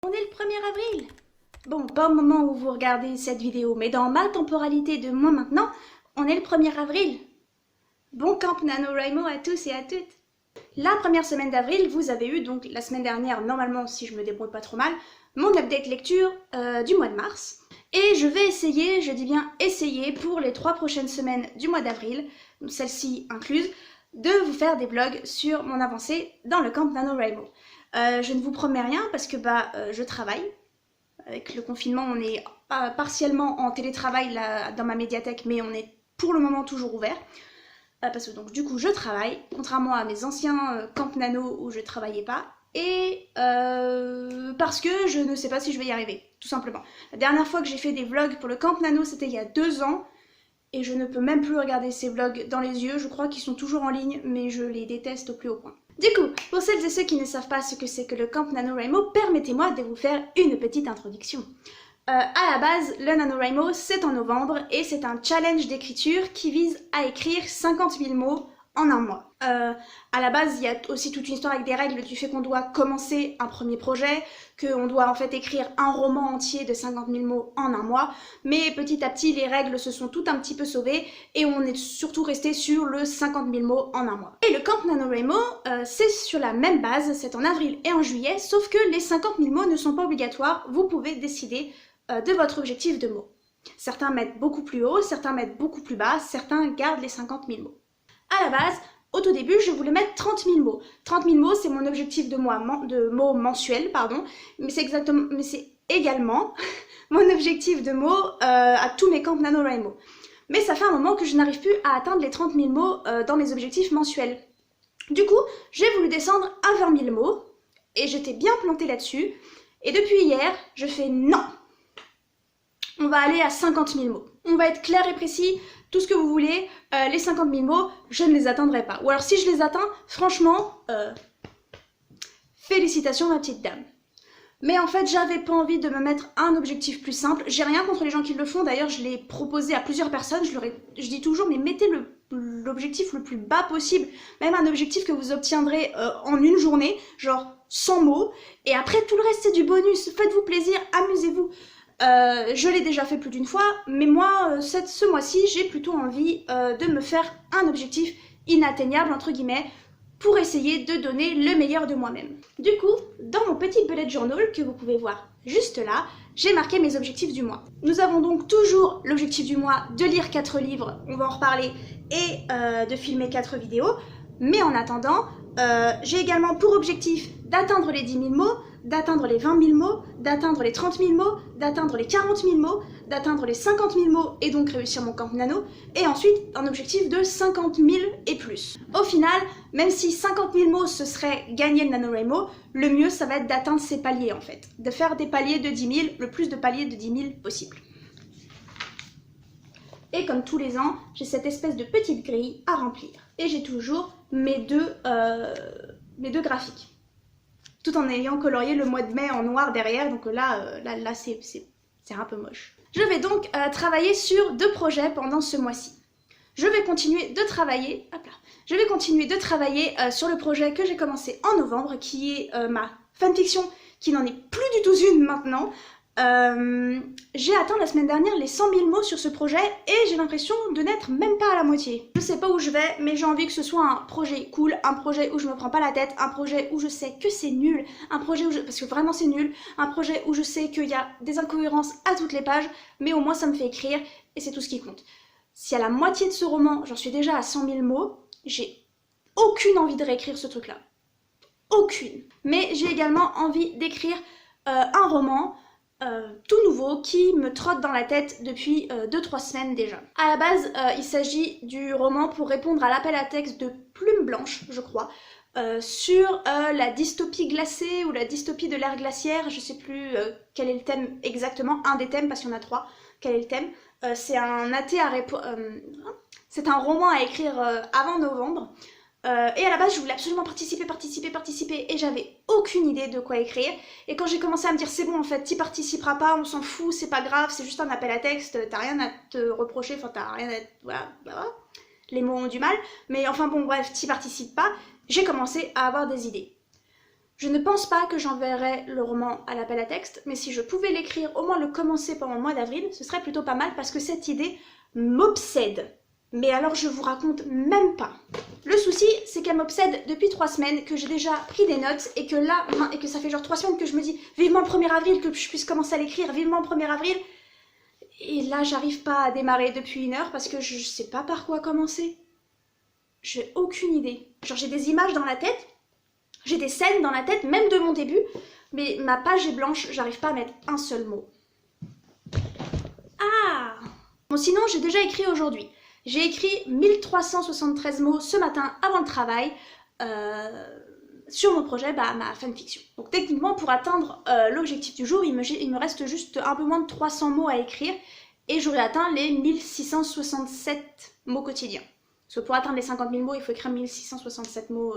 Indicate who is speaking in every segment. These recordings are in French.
Speaker 1: On est le 1er avril. Bon, pas au moment où vous regardez cette vidéo, mais dans ma temporalité de moi maintenant, on est le 1er avril. Bon camp NaNoWriMo à tous et à toutes. La première semaine d'avril, vous avez eu donc la semaine dernière, normalement si je me débrouille pas trop mal, mon update lecture du mois de mars. Et je vais essayer, je dis bien essayer, pour les 3 prochaines semaines du mois d'avril, celle-ci incluse, de vous faire des vlogs sur mon avancée dans le camp NaNoWriMo. Je ne vous promets rien parce que je travaille. Avec le confinement, on est partiellement en télétravail là, dans ma médiathèque, mais on est pour le moment toujours ouvert. Parce que donc du coup je travaille, contrairement à mes anciens camps nano où je travaillais pas. Et parce que je ne sais pas si je vais y arriver, tout simplement. La dernière fois que j'ai fait des vlogs pour le camp nano, c'était il y a 2 ans. Et je ne peux même plus regarder ces vlogs dans les yeux. Je crois qu'ils sont toujours en ligne, mais je les déteste au plus haut point. Du coup, pour celles et ceux qui ne savent pas ce que c'est que le camp NaNoWriMo, permettez-moi de vous faire une petite introduction. À la base, le NaNoWriMo, c'est en novembre et c'est un challenge d'écriture qui vise à écrire 50 000 mots en un mois. À la base, il y a aussi toute une histoire avec des règles du fait qu'on doit commencer un premier projet, qu'on doit en fait écrire un roman entier de 50 000 mots en un mois, mais petit à petit, les règles se sont toutes un petit peu sauvées et on est surtout resté sur le 50 000 mots en un mois. Et le camp NaNoWriMo, c'est sur la même base, c'est en avril et en juillet, sauf que les 50 000 mots ne sont pas obligatoires, vous pouvez décider de votre objectif de mots. Certains mettent beaucoup plus haut, certains mettent beaucoup plus bas, certains gardent les 50 000 mots. À la base, au tout début, je voulais mettre 30 000 mots. 30 000 mots, c'est mon objectif de mots mensuels, pardon, mais c'est également mon objectif de mots à tous mes camps NaNoWriMo. Mais ça fait un moment que je n'arrive plus à atteindre les 30 000 mots dans mes objectifs mensuels. Du coup, j'ai voulu descendre à 20 000 mots, et j'étais bien plantée là-dessus. Et depuis hier, je fais non. On va aller à 50 000 mots. On va être clair et précis, tout ce que vous voulez, les 50 000 mots, je ne les atteindrai pas. Ou alors si je les atteins, franchement, félicitations ma petite dame. Mais en fait, j'avais pas envie de me mettre un objectif plus simple. J'ai rien contre les gens qui le font, d'ailleurs je l'ai proposé à plusieurs personnes, je dis toujours, mais mettez l'objectif le plus bas possible, même un objectif que vous obtiendrez en une journée, genre 100 mots, et après tout le reste c'est du bonus, faites-vous plaisir, amusez-vous. Je l'ai déjà fait plus d'une fois, mais moi, ce mois-ci, j'ai plutôt envie de me faire un objectif inatteignable, entre guillemets, pour essayer de donner le meilleur de moi-même. Du coup, dans mon petit bullet journal, que vous pouvez voir juste là, j'ai marqué mes objectifs du mois. Nous avons donc toujours l'objectif du mois de lire 4 livres, on va en reparler, et de filmer 4 vidéos, mais en attendant, j'ai également pour objectif d'atteindre les 10 000 mots, d'atteindre les 20 000 mots, d'atteindre les 30 000 mots, d'atteindre les 40 000 mots, d'atteindre les 50 000 mots et donc réussir mon camp nano, et ensuite un objectif de 50 000 et plus. Au final, même si 50 000 mots ce serait gagner le NaNoWriMo, le mieux ça va être d'atteindre ces paliers en fait, de faire des paliers de 10 000, le plus de paliers de 10 000 possible. Et comme tous les ans, j'ai cette espèce de petite grille à remplir. Et j'ai toujours mes deux graphiques. Tout en ayant colorié le mois de mai en noir derrière, donc là c'est un peu moche. Je vais donc travailler sur 2 projets pendant ce mois-ci. Je vais continuer de travailler, sur le projet que j'ai commencé en novembre, qui est ma fanfiction, qui n'en est plus du tout une maintenant. J'ai atteint la semaine dernière les 100 000 mots sur ce projet et j'ai l'impression de n'être même pas à la moitié. Je sais pas où je vais, mais j'ai envie que ce soit un projet cool, un projet où je me prends pas la tête, un projet où je sais que c'est nul, un projet parce que vraiment c'est nul, un projet où je sais qu'il y a des incohérences à toutes les pages, mais au moins ça me fait écrire et c'est tout ce qui compte. Si à la moitié de ce roman, j'en suis déjà à 100 000 mots, j'ai aucune envie de réécrire ce truc-là. Aucune. Mais j'ai également envie d'écrire un roman tout nouveau qui me trotte dans la tête depuis 2-3 semaines déjà. À la base, il s'agit du roman pour répondre à l'appel à texte de Plume Blanche, je crois, sur la dystopie glacée ou la dystopie de l'ère glaciaire, je sais plus quel est le thème exactement, un des thèmes parce qu'il y en a 3, quel est le thème. C'est c'est un roman à écrire avant novembre. Et à la base je voulais absolument participer et j'avais aucune idée de quoi écrire, et quand j'ai commencé à me dire c'est bon en fait t'y participeras pas, on s'en fout, c'est pas grave, c'est juste un appel à texte, t'as rien à te reprocher, enfin t'as rien à... voilà, les mots ont du mal, mais enfin bon bref, t'y participes pas, j'ai commencé à avoir des idées. Je ne pense pas que j'enverrai le roman à l'appel à texte, mais si je pouvais l'écrire, au moins le commencer pendant le mois d'avril, ce serait plutôt pas mal parce que cette idée m'obsède. Mais alors je vous raconte même pas. Le souci, c'est qu'elle m'obsède depuis 3 semaines, que j'ai déjà pris des notes et que là, et que ça fait genre 3 semaines que je me dis vivement le 1er avril, que je puisse commencer à l'écrire, vivement le 1er avril. Et là, j'arrive pas à démarrer depuis 1 heure parce que je sais pas par quoi commencer. J'ai aucune idée. Genre j'ai des images dans la tête, j'ai des scènes dans la tête, même de mon début, mais ma page est blanche, j'arrive pas à mettre un seul mot. Ah! Bon, sinon, j'ai déjà écrit aujourd'hui. J'ai écrit 1373 mots ce matin avant le travail sur mon projet, ma fanfiction. Donc techniquement, pour atteindre l'objectif du jour, il me reste juste un peu moins de 300 mots à écrire et j'aurai atteint les 1667 mots quotidiens. Parce que pour atteindre les 50 000 mots, il faut écrire 1667 mots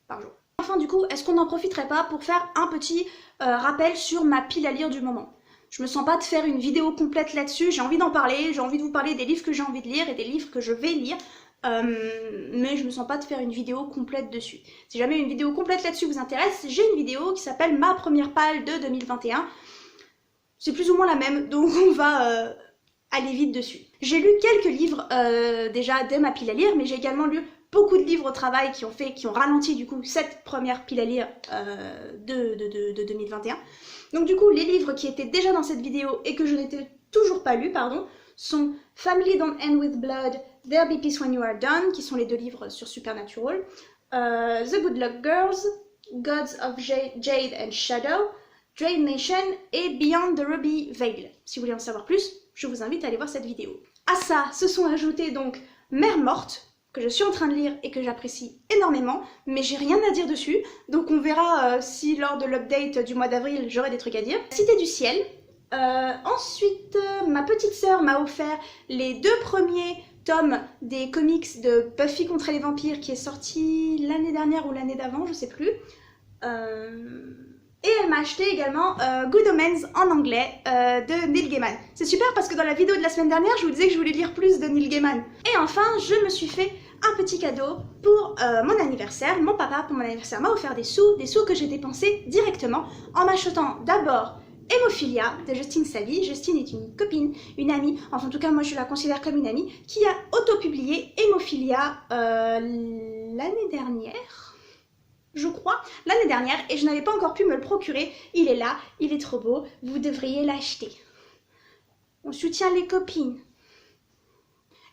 Speaker 1: par jour. Enfin du coup, est-ce qu'on n'en profiterait pas pour faire un petit rappel sur ma pile à lire du moment? Je me sens pas de faire une vidéo complète là-dessus, j'ai envie d'en parler, j'ai envie de vous parler des livres que j'ai envie de lire et des livres que je vais lire, mais je me sens pas de faire une vidéo complète dessus. Si jamais une vidéo complète là-dessus vous intéresse, j'ai une vidéo qui s'appelle Ma première palle de 2021. C'est plus ou moins la même, donc on va aller vite dessus. J'ai lu quelques livres déjà de ma pile à lire, mais j'ai également lu beaucoup de livres au travail qui ont ralenti du coup cette première pile à lire de 2021. Donc du coup, les livres qui étaient déjà dans cette vidéo et que je n'étais toujours pas lus, sont Family Don't End With Blood, There'll Be Peace When You Are Done, qui sont les 2 livres sur Supernatural, The Good Luck Girls, Gods of Jade and Shadow, Drain Nation et Beyond the Ruby Veil. Si vous voulez en savoir plus, je vous invite à aller voir cette vidéo. À ça se sont ajoutés donc Mère Morte, que je suis en train de lire et que j'apprécie énormément, mais j'ai rien à dire dessus, donc on verra si lors de l'update du mois d'avril j'aurai des trucs à dire. Cité du ciel. Ensuite, ma petite sœur m'a offert les 2 premiers tomes des comics de Buffy contre les vampires qui est sorti l'année dernière ou l'année d'avant, je sais plus. Et elle m'a acheté également Good Omens en anglais de Neil Gaiman. C'est super parce que dans la vidéo de la semaine dernière, je vous disais que je voulais lire plus de Neil Gaiman. Et enfin, je me suis fait un petit cadeau pour mon anniversaire. Mon papa, pour mon anniversaire, m'a offert des sous que j'ai dépensés directement en m'achetant d'abord Hémophilia de Justine Savy. Justine est une copine, une amie, enfin en tout cas moi je la considère comme une amie, qui a auto-publié Hémophilia l'année dernière, je crois, l'année dernière, et je n'avais pas encore pu me le procurer. Il est là, il est trop beau, vous devriez l'acheter. On soutient les copines.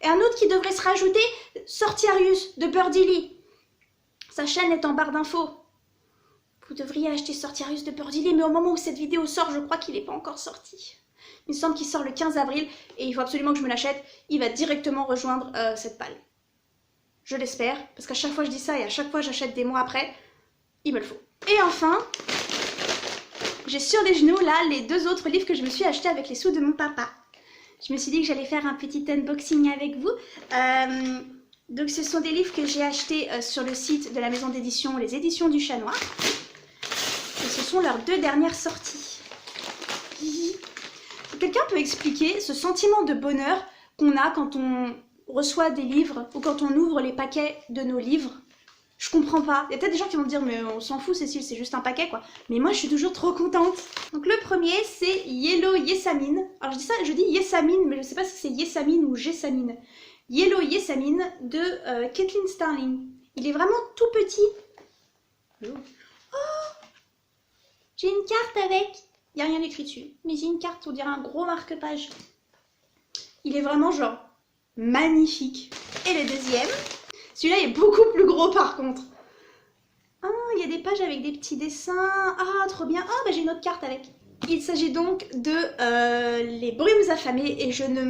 Speaker 1: Et un autre qui devrait se rajouter, Sortiarius de Birdie Lee. Sa chaîne est en barre d'infos. Vous devriez acheter Sortiarius de Birdie Lee, mais au moment où cette vidéo sort, je crois qu'il n'est pas encore sorti. Il me semble qu'il sort le 15 avril, et il faut absolument que je me l'achète. Il va directement rejoindre cette palle. Je l'espère, parce qu'à chaque fois je dis ça, et à chaque fois j'achète des mois après, il me le faut. Et enfin, j'ai sur les genoux, là, les 2 autres livres que je me suis achetés avec les sous de mon papa. Je me suis dit que j'allais faire un petit unboxing avec vous. Donc ce sont des livres que j'ai achetés sur le site de la maison d'édition, les éditions du Chat Noir. Et ce sont leurs 2 dernières sorties. Quelqu'un peut expliquer ce sentiment de bonheur qu'on a quand on reçoit des livres ou quand on ouvre les paquets de nos livres? Je comprends pas. Il y a peut-être des gens qui vont me dire mais on s'en fout Cécile, c'est juste un paquet quoi. Mais moi je suis toujours trop contente. Donc le premier c'est Yellow Yesamine. Alors je dis Yesamine mais je sais pas si c'est Yesamine ou Jessamine. Yellow Yesamine de Kathleen Starling. Il est vraiment tout petit. Oh, j'ai une carte avec. Il n'y a rien écrit dessus. Mais j'ai une carte, on dirait un gros marque-page. Il est vraiment genre magnifique. Et le deuxième, celui-là est beaucoup plus gros par contre. Ah, il y a des pages avec des petits dessins. Ah, trop bien. Ah, bah j'ai une autre carte avec. Il s'agit donc de Les Brumes affamées et je ne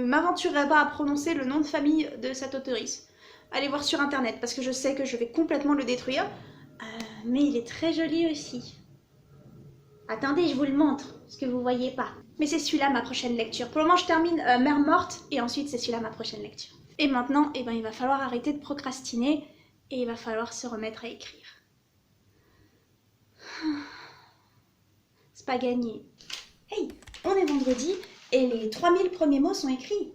Speaker 1: m'aventurerai pas à prononcer le nom de famille de cette auteurice. Allez voir sur internet parce que je sais que je vais complètement le détruire. Mais il est très joli aussi. Attendez, je vous le montre, parce que vous voyez pas. Mais c'est celui-là ma prochaine lecture. Pour le moment, je termine Mère Morte et ensuite c'est celui-là ma prochaine lecture. Et maintenant, eh ben, il va falloir arrêter de procrastiner et il va falloir se remettre à écrire. C'est pas gagné. Hey, on est vendredi et les 3000 premiers mots sont écrits.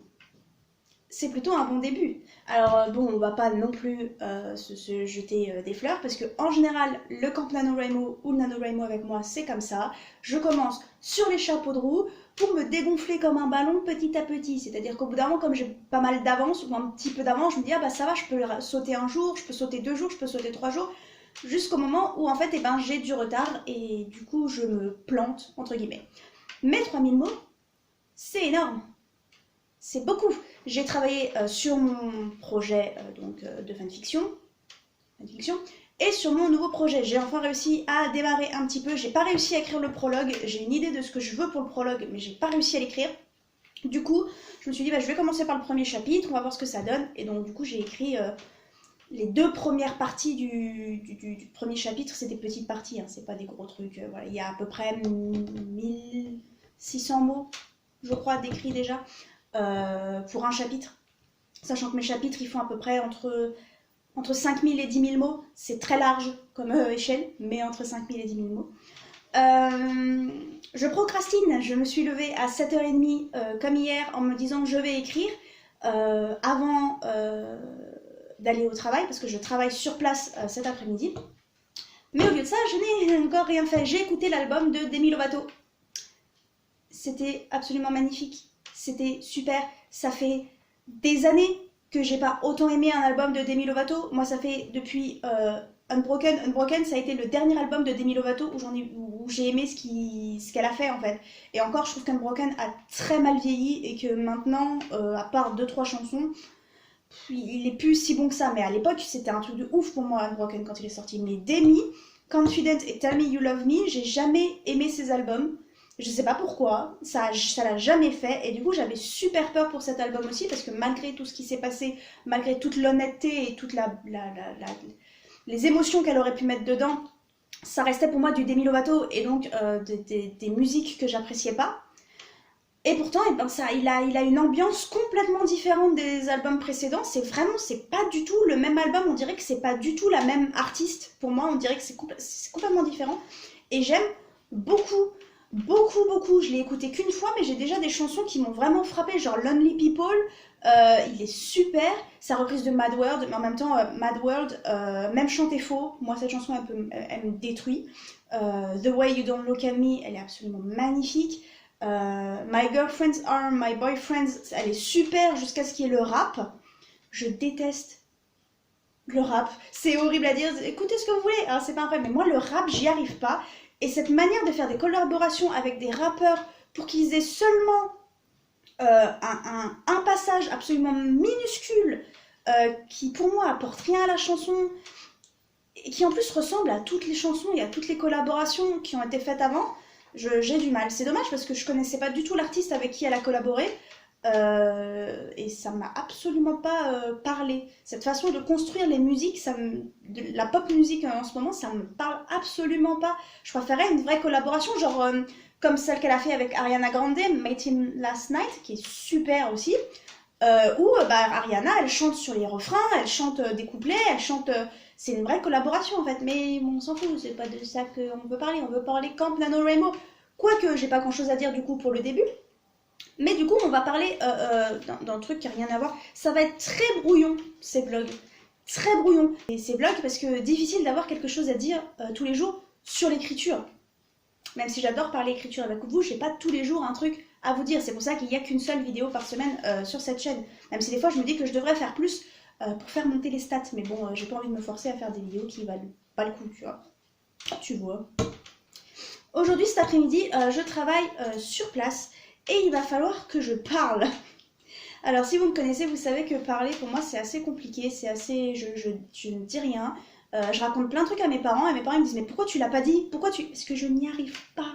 Speaker 1: c'est plutôt un bon début. Alors bon, on va pas non plus se jeter des fleurs parce que en général, le camp NaNoWriMo ou le NaNoWriMo avec moi, c'est comme ça. Je commence sur les chapeaux de roue pour me dégonfler comme un ballon petit à petit. C'est-à-dire qu'au bout d'un moment, comme j'ai pas mal d'avance ou un petit peu d'avance, je me dis ah bah ça va, je peux sauter un jour, je peux sauter 2 jours, je peux sauter 3 jours, jusqu'au moment où en fait eh ben, j'ai du retard et du coup je me plante entre guillemets. Mais 3000 mots, c'est énorme. C'est beaucoup. J'ai travaillé sur mon projet de fanfiction et sur mon nouveau projet. J'ai enfin réussi à démarrer un petit peu. J'ai pas réussi à écrire le prologue. J'ai une idée de ce que je veux pour le prologue, mais j'ai pas réussi à l'écrire. Du coup, je me suis dit, bah, je vais commencer par le premier chapitre, on va voir ce que ça donne. Et donc, du coup, j'ai écrit les 2 premières parties du premier chapitre. C'est des petites parties, hein, c'est pas des gros trucs. Voilà. Il y a à peu près 1600 mots, je crois, d'écrits déjà. Pour un chapitre, sachant que mes chapitres ils font à peu près entre 5000 et 10 000 mots, c'est très large comme échelle, mais entre 5000 et 10 000 mots. Je procrastine, je me suis levée à 7h30 comme hier en me disant que je vais écrire avant d'aller au travail, parce que je travaille sur place cet après-midi. Mais au lieu de ça, je n'ai encore rien fait. J'ai écouté l'album de Demi Lovato. C'était absolument magnifique. C'était super. Ça fait des années que j'ai pas autant aimé un album de Demi Lovato. Moi, ça fait depuis Unbroken. Unbroken, ça a été le dernier album de Demi Lovato où j'ai aimé ce qu'elle a fait en fait. Et encore, je trouve qu'Unbroken a très mal vieilli et que maintenant, à part 2-3 chansons, il est plus si bon que ça. Mais à l'époque, c'était un truc de ouf pour moi, Unbroken, quand il est sorti. Mais Demi, Confident et Tell Me You Love Me, j'ai jamais aimé ces albums. Je sais pas pourquoi, ça l'a jamais fait, et du coup j'avais super peur pour cet album aussi, parce que malgré tout ce qui s'est passé, malgré toute l'honnêteté et toutes les émotions qu'elle aurait pu mettre dedans, ça restait pour moi du Demi Lovato, et donc des musiques que j'appréciais pas. Et pourtant, eh ben il a une ambiance complètement différente des albums précédents, c'est pas du tout le même album, on dirait que c'est pas du tout la même artiste, pour moi on dirait que c'est complètement différent, et j'aime beaucoup. Je l'ai écouté qu'une fois, mais j'ai déjà des chansons qui m'ont vraiment frappé, genre Lonely People, il est super, sa reprise de Mad World, mais en même temps, Mad World, même chanter faux, moi cette chanson elle me détruit. The Way You Don't Look At Me, elle est absolument magnifique. My Girlfriends Are My Boyfriends, elle est super jusqu'à ce qu'il y ait le rap. Je déteste le rap, c'est horrible à dire, écoutez ce que vous voulez, hein, c'est pas vrai, mais moi le rap j'y arrive pas. Et cette manière de faire des collaborations avec des rappeurs pour qu'ils aient seulement un passage absolument minuscule qui pour moi apporte rien à la chanson et qui en plus ressemble à toutes les chansons et à toutes les collaborations qui ont été faites avant, j'ai du mal. C'est dommage parce que je connaissais pas du tout l'artiste avec qui elle a collaboré. Et ça m'a absolument pas parlé. Cette façon de construire les musiques, la pop musique en ce moment, ça me parle absolument pas. Je préférais une vraie collaboration, genre comme celle qu'elle a fait avec Ariana Grande, Made in Last Night, qui est super aussi. Où Ariana, elle chante sur les refrains, elle chante des couplets, elle chante. C'est une vraie collaboration en fait, mais bon, on s'en fout, c'est pas de ça qu'on veut parler. On veut parler Camp NaNoWriMo. Quoique, j'ai pas grand chose à dire du coup pour le début. Mais du coup, on va parler d'un truc qui n'a rien à voir. Ça va être très brouillon, ces vlogs. Très brouillon. Et ces vlogs, parce que difficile d'avoir quelque chose à dire tous les jours sur l'écriture. Même si j'adore parler écriture avec vous, j'ai pas tous les jours un truc à vous dire. C'est pour ça qu'il n'y a qu'une seule vidéo par semaine sur cette chaîne. Même si des fois, je me dis que je devrais faire plus pour faire monter les stats. Mais bon, j'ai pas envie de me forcer à faire des vidéos qui valent pas le coup, tu vois. Tu vois. Aujourd'hui, cet après-midi, je travaille sur place. Et il va falloir que je parle. Alors si vous me connaissez, vous savez que parler pour moi c'est assez compliqué, c'est assez... Je ne dis rien. Je raconte plein de trucs à mes parents et mes parents ils me disent mais pourquoi tu l'as pas dit? Parce que je n'y arrive pas.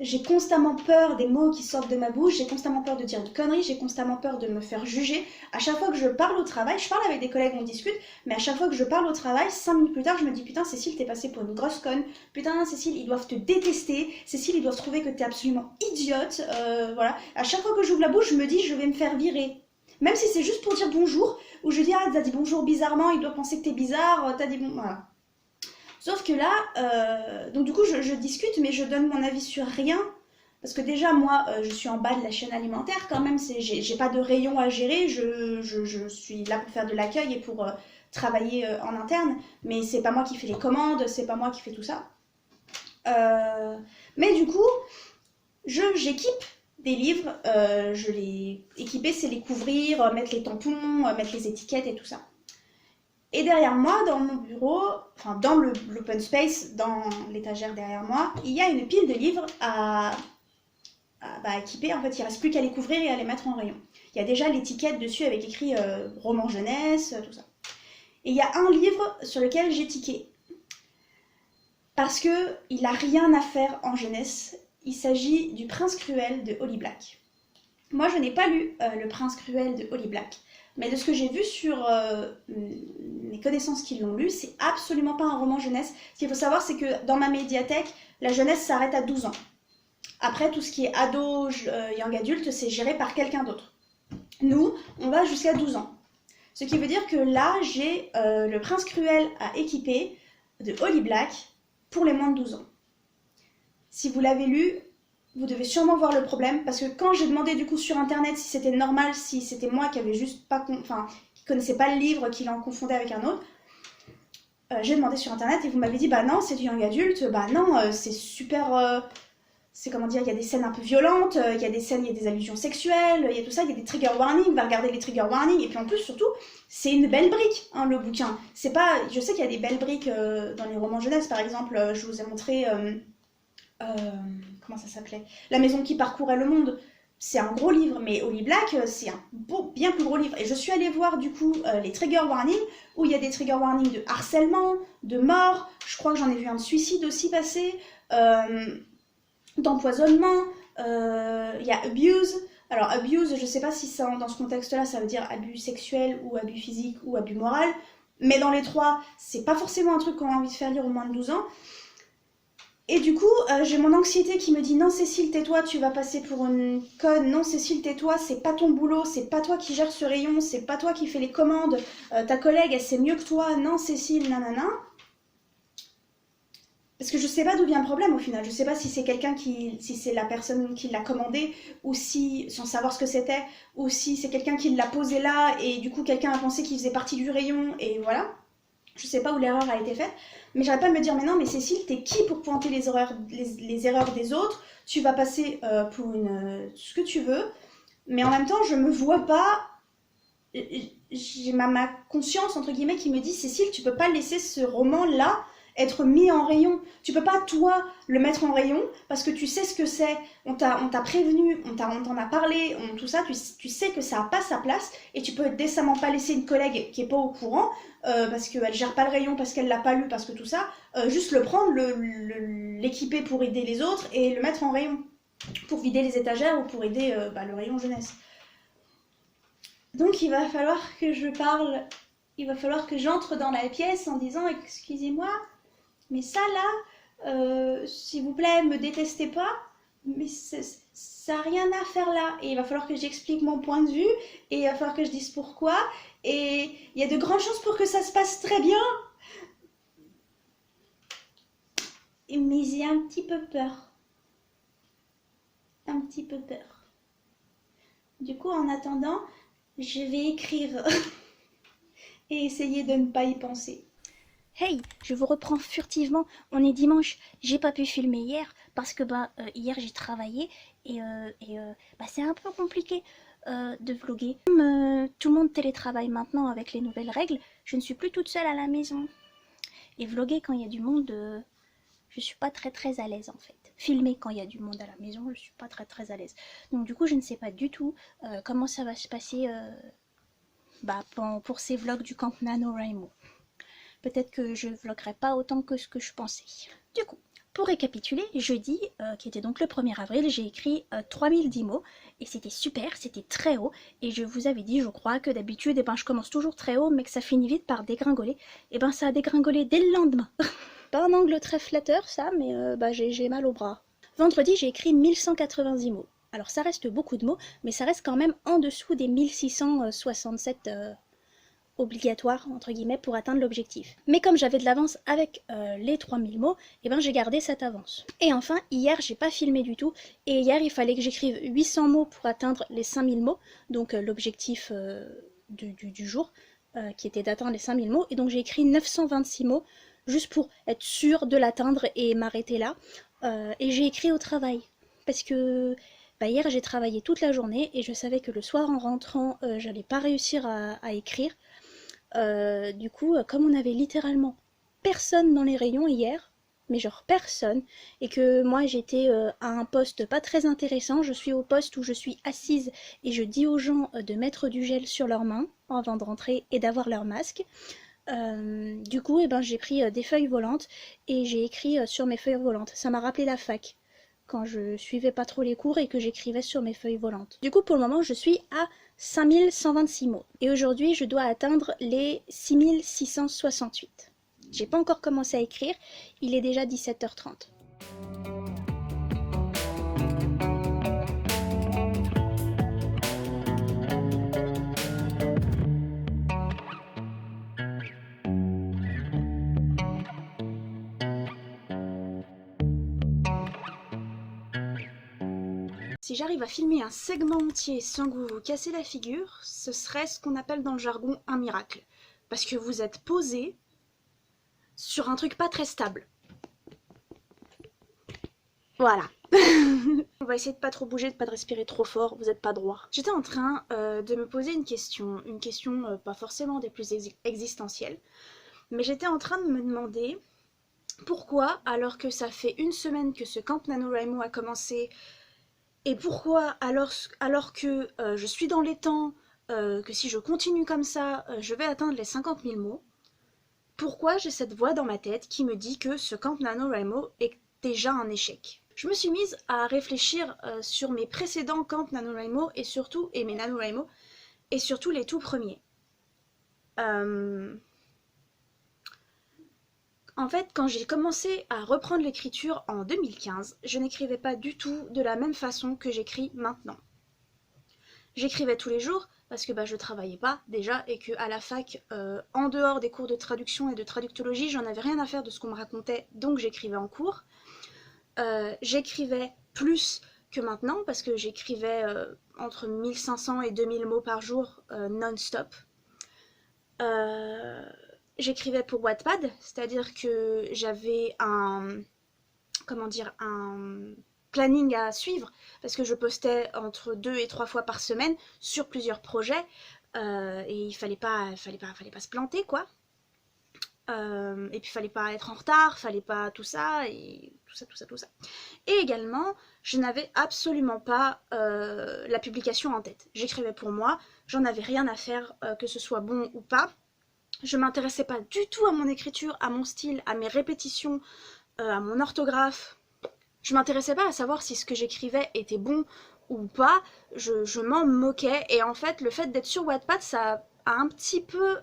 Speaker 1: J'ai constamment peur des mots qui sortent de ma bouche, j'ai constamment peur de dire une connerie, j'ai constamment peur de me faire juger. À chaque fois que je parle au travail, je parle avec des collègues, on discute, mais à chaque fois que je parle au travail, 5 minutes plus tard, je me dis putain Cécile, t'es passée pour une grosse conne, putain Cécile, ils doivent te détester, Cécile, ils doivent trouver que t'es absolument idiote, voilà. À chaque fois que j'ouvre la bouche, je me dis je vais me faire virer. Même si c'est juste pour dire bonjour, ou je dis ah t'as dit bonjour bizarrement, il doit penser que t'es bizarre, t'as dit bon, voilà. Sauf que là, donc du coup je discute mais je donne mon avis sur rien Parce que déjà, moi, je suis en bas de la chaîne alimentaire quand même, j'ai pas de rayon à gérer, je suis là pour faire de l'accueil et pour travailler en interne, mais c'est pas moi qui fais les commandes, c'est pas moi qui fais tout ça. Mais du coup, j'équipe des livres, je les équiper, c'est les couvrir, mettre les tampons, mettre les étiquettes et tout ça. Et derrière moi, dans mon bureau, enfin dans l'open space, dans l'étagère derrière moi, il y a une pile de livres à équiper. En fait, il ne reste plus qu'à les couvrir et à les mettre en rayon. Il y a déjà l'étiquette dessus avec écrit roman jeunesse, tout ça. Et il y a un livre sur lequel j'ai tiqué. Parce qu'il n'a rien à faire en jeunesse. Il s'agit du Prince Cruel de Holly Black. Moi, je n'ai pas lu Le Prince Cruel de Holly Black. Mais de ce que j'ai vu sur mes connaissances qui l'ont lu, c'est absolument pas un roman jeunesse. Ce qu'il faut savoir, c'est que dans ma médiathèque, la jeunesse s'arrête à 12 ans. Après, tout ce qui est ado, young adulte, c'est géré par quelqu'un d'autre. Nous, on va jusqu'à 12 ans. Ce qui veut dire que là, j'ai Le Prince Cruel à équiper de Holly Black pour les moins de 12 ans. Si vous l'avez lu, vous devez sûrement voir le problème, parce que quand j'ai demandé du coup sur internet si c'était normal, si c'était moi qui avait juste pas, qui connaissait pas le livre, qui l'en confondait avec un autre, j'ai demandé sur internet et vous m'avez dit bah non c'est du young adulte, bah non c'est super, c'est comment dire, il y a des scènes un peu violentes, il y a des allusions sexuelles, il y a tout ça, il y a des trigger warnings, va regarder les trigger warnings, et puis en plus surtout c'est une belle brique hein, le bouquin. C'est pas, je sais qu'il y a des belles briques dans les romans jeunesse par exemple, je vous ai montré comment ça s'appelait, La maison qui parcourait le monde. C'est un gros livre, mais Holly Black, c'est un bien plus gros livre. Et je suis allée voir du coup les trigger warnings, où il y a des trigger warnings de harcèlement, de mort, je crois que j'en ai vu un de suicide aussi passer, d'empoisonnement, il y a abuse. Alors abuse, je sais pas si ça, dans ce contexte-là, ça veut dire abus sexuel ou abus physique ou abus moral, mais dans les trois, c'est pas forcément un truc qu'on a envie de faire lire aux moins de 12 ans. Et du coup, j'ai mon anxiété qui me dit non Cécile, tais-toi, tu vas passer pour une conne. Non Cécile, tais-toi, c'est pas ton boulot, c'est pas toi qui gères ce rayon, c'est pas toi qui fais les commandes, ta collègue elle sait mieux que toi. Non Cécile, nanana. Parce que je sais pas d'où vient le problème au final. Je sais pas si c'est si c'est la personne qui l'a commandé, ou si, sans savoir ce que c'était, ou si c'est quelqu'un qui l'a posé là et du coup quelqu'un a pensé qu'il faisait partie du rayon et voilà. Je sais pas où l'erreur a été faite, mais j'arrête pas de me dire mais non mais Cécile t'es qui pour pointer les erreurs des autres, tu vas passer pour ce que tu veux, mais en même temps je me vois pas, j'ai ma conscience entre guillemets qui me dit Cécile tu peux pas laisser ce roman là être mis en rayon, tu peux pas toi le mettre en rayon parce que tu sais ce que c'est, on t'a prévenu, on t'en a parlé, tout ça, tu sais que ça a pas sa place et tu peux décemment pas laisser une collègue qui est pas au courant parce qu'elle gère pas le rayon, parce qu'elle l'a pas lu, parce que tout ça, juste le prendre, l'équiper pour aider les autres et le mettre en rayon pour vider les étagères ou pour aider le rayon jeunesse. Donc il va falloir que je parle, il va falloir que j'entre dans la pièce en disant excusez-moi, mais ça là, s'il vous plaît, me détestez pas, mais ça n'a rien à faire là. Et il va falloir que j'explique mon point de vue, et il va falloir que je dise pourquoi, et il y a de grandes chances pour que ça se passe très bien. Mais j'ai un petit peu peur. Un petit peu peur. Du coup, en attendant, je vais écrire et essayer de ne pas y penser. Hey, je vous reprends furtivement, on est dimanche, j'ai pas pu filmer hier parce que hier j'ai travaillé et c'est un peu compliqué de vlogger. Comme tout le monde télétravaille maintenant avec les nouvelles règles, je ne suis plus toute seule à la maison. Et vlogger quand il y a du monde, je suis pas très à l'aise en fait. Filmer quand il y a du monde à la maison, je suis pas très à l'aise. Donc du coup je ne sais pas du tout comment ça va se passer pour ces vlogs du camp NaNoWriMo. Peut-être que je vloguerai pas autant que ce que je pensais. Du coup, pour récapituler, jeudi, qui était donc le 1er avril, j'ai écrit 3010 mots, et c'était super, c'était très haut, et je vous avais dit, je crois, que d'habitude, je commence toujours très haut, mais que ça finit vite par dégringoler. Et ça a dégringolé dès le lendemain. Pas un angle très flatteur, ça, mais j'ai mal au bras. Vendredi, j'ai écrit 1190 mots. Alors ça reste beaucoup de mots, mais ça reste quand même en dessous des 1667 obligatoire entre guillemets pour atteindre l'objectif. Mais comme j'avais de l'avance avec les 3000 mots, et ben j'ai gardé cette avance. Et enfin, hier j'ai pas filmé du tout, et hier il fallait que j'écrive 800 mots pour atteindre les 5000 mots, donc l'objectif du jour, qui était d'atteindre les 5000 mots, et donc j'ai écrit 926 mots, juste pour être sûre de l'atteindre et m'arrêter là. Et j'ai écrit au travail, parce que hier j'ai travaillé toute la journée, et je savais que le soir en rentrant, j'allais pas réussir à écrire. Du coup, comme on avait littéralement personne dans les rayons hier, mais genre personne, et que moi j'étais à un poste pas très intéressant, je suis au poste où je suis assise et je dis aux gens de mettre du gel sur leurs mains avant de rentrer et d'avoir leur masque. Du coup, j'ai pris des feuilles volantes et j'ai écrit sur mes feuilles volantes. Ça m'a rappelé la fac, quand je suivais pas trop les cours et que j'écrivais sur mes feuilles volantes. Du coup, pour le moment, je suis à 5126 mots. Et aujourd'hui, je dois atteindre les 6668. J'ai pas encore commencé à écrire, il est déjà 17h30. Si j'arrive à filmer un segment entier sans que vous vous cassez la figure, ce serait ce qu'on appelle dans le jargon un miracle. Parce que vous êtes posé sur un truc pas très stable. Voilà. On va essayer de pas trop bouger, de pas de respirer trop fort, vous êtes pas droit. J'étais en train de me poser une question pas forcément des plus existentielles, mais j'étais en train de me demander pourquoi, alors que ça fait une semaine que ce camp NaNoWriMo a commencé, et pourquoi, alors que je suis dans les temps, que si je continue comme ça, je vais atteindre les 50 000 mots, pourquoi j'ai cette voix dans ma tête qui me dit que ce camp NaNoWriMo est déjà un échec. Je me suis mise à réfléchir sur mes précédents camps NaNoWriMo et mes NaNoWriMo, et surtout les tout premiers. En fait, quand j'ai commencé à reprendre l'écriture en 2015, je n'écrivais pas du tout de la même façon que j'écris maintenant. J'écrivais tous les jours parce que je travaillais pas déjà et que à la fac, en dehors des cours de traduction et de traductologie, j'en avais rien à faire de ce qu'on me racontait, donc j'écrivais en cours. J'écrivais plus que maintenant parce que j'écrivais entre 1500 et 2000 mots par jour non-stop. J'écrivais pour Wattpad, c'est-à-dire que j'avais un planning à suivre parce que je postais entre 2 et 3 fois par semaine sur plusieurs projets et il fallait pas se planter quoi. Et puis fallait pas être en retard, fallait pas tout ça et tout ça. Et également, je n'avais absolument pas la publication en tête. J'écrivais pour moi, j'en avais rien à faire que ce soit bon ou pas. Je m'intéressais pas du tout à mon écriture, à mon style, à mes répétitions, à mon orthographe. Je m'intéressais pas à savoir si ce que j'écrivais était bon ou pas. Je m'en moquais. Et en fait, le fait d'être sur Wattpad, ça a un petit peu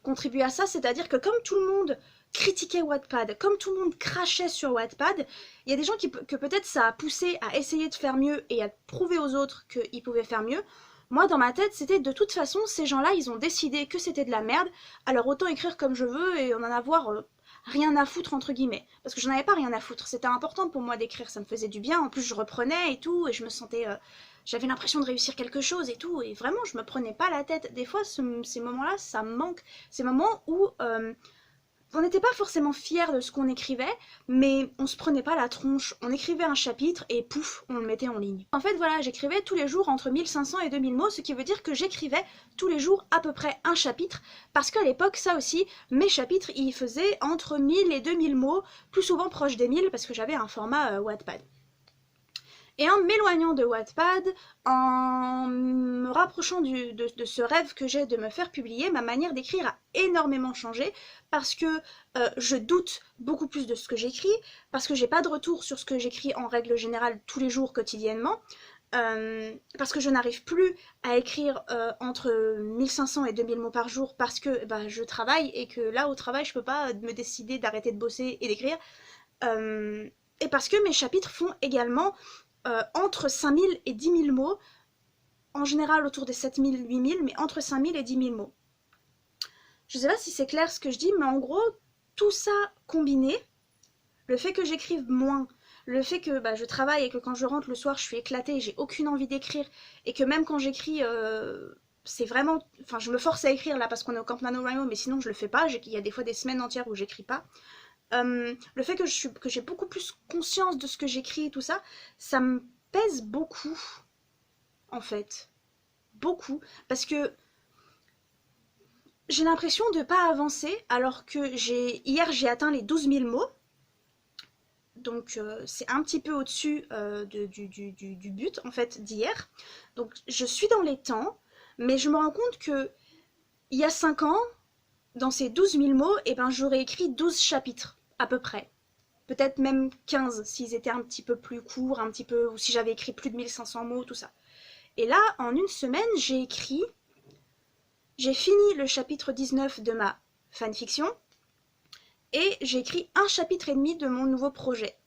Speaker 1: contribué à ça. C'est-à-dire que comme tout le monde critiquait Wattpad, comme tout le monde crachait sur Wattpad, il y a des gens que peut-être ça a poussé à essayer de faire mieux et à prouver aux autres qu'ils pouvaient faire mieux. Moi, dans ma tête, c'était de toute façon, ces gens-là, ils ont décidé que c'était de la merde, alors autant écrire comme je veux et en avoir rien à foutre, entre guillemets. Parce que j'en avais pas rien à foutre, c'était important pour moi d'écrire, ça me faisait du bien, en plus je reprenais et tout, et je me sentais... j'avais l'impression de réussir quelque chose et tout, et vraiment, je me prenais pas la tête. Des fois, ces moments-là, ça me manque. Ces moments où... on n'était pas forcément fiers de ce qu'on écrivait, mais on se prenait pas la tronche, on écrivait un chapitre et pouf, on le mettait en ligne. En fait voilà, j'écrivais tous les jours entre 1500 et 2000 mots, ce qui veut dire que j'écrivais tous les jours à peu près un chapitre, parce qu'à l'époque, ça aussi, mes chapitres, ils faisaient entre 1000 et 2000 mots, plus souvent proche des 1000, parce que j'avais un format Wattpad. Et en m'éloignant de Wattpad, en me rapprochant de ce rêve que j'ai de me faire publier, ma manière d'écrire a énormément changé parce que je doute beaucoup plus de ce que j'écris, parce que j'ai pas de retour sur ce que j'écris en règle générale tous les jours quotidiennement, parce que je n'arrive plus à écrire entre 1500 et 2000 mots par jour parce que je travaille et que là au travail je peux pas me décider d'arrêter de bosser et d'écrire, et parce que mes chapitres font également entre 5000 et 10 000 mots, en général autour des 7000, 8000, mais entre 5000 et 10 000 mots. Je sais pas si c'est clair ce que je dis, mais en gros, tout ça combiné, le fait que j'écrive moins, le fait que je travaille et que quand je rentre le soir, je suis éclatée, j'ai aucune envie d'écrire, et que même quand j'écris, c'est vraiment... Enfin, je me force à écrire là parce qu'on est au Camp NaNoWriMo, mais sinon je le fais pas, il y a des fois des semaines entières où j'écris pas. Le fait que j'ai beaucoup plus conscience de ce que j'écris et tout ça, ça me pèse beaucoup, en fait. Beaucoup. Parce que j'ai l'impression de pas avancer, alors que hier j'ai atteint les 12 000 mots. Donc c'est un petit peu au-dessus du but, en fait, d'hier. Donc je suis dans les temps, mais je me rends compte que il y a 5 ans, dans ces 12 000 mots, eh ben, j'aurais écrit 12 chapitres, à peu près. Peut-être même 15 s'ils étaient un petit peu plus courts, un petit peu, ou si j'avais écrit plus de 1500 mots, tout ça. Et là, en une semaine, j'ai fini le chapitre 19 de ma fanfiction, et j'ai écrit un chapitre et demi de mon nouveau projet.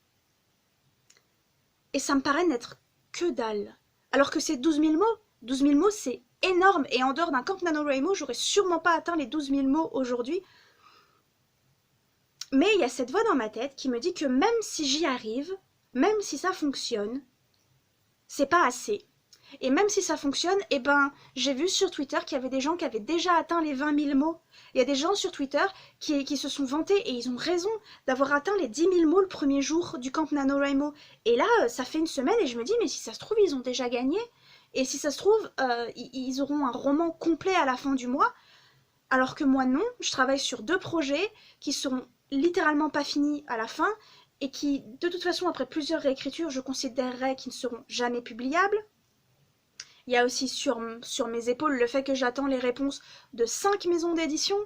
Speaker 1: Et ça me paraît n'être que dalle. Alors que c'est 12 000 mots. 12 000 mots, c'est énorme. Et en dehors d'un Camp NaNoWriMo, j'aurais sûrement pas atteint les 12 000 mots aujourd'hui. Mais il y a cette voix dans ma tête qui me dit que même si j'y arrive, même si ça fonctionne, c'est pas assez. Et même si ça fonctionne, eh ben, j'ai vu sur Twitter qu'il y avait des gens qui avaient déjà atteint les 20 000 mots. Il y a des gens sur Twitter qui se sont vantés, et ils ont raison, d'avoir atteint les 10 000 mots le premier jour du Camp NaNoWriMo. Et là, ça fait une semaine, et je me dis, mais si ça se trouve, ils ont déjà gagné. Et si ça se trouve, ils auront un roman complet à la fin du mois. Alors que moi, non, je travaille sur 2 projets qui seront littéralement pas finis à la fin, et qui, de toute façon, après plusieurs réécritures, je considérerais qu'ils ne seront jamais publiables. Il y a aussi sur mes épaules le fait que j'attends les réponses de 5 maisons d'édition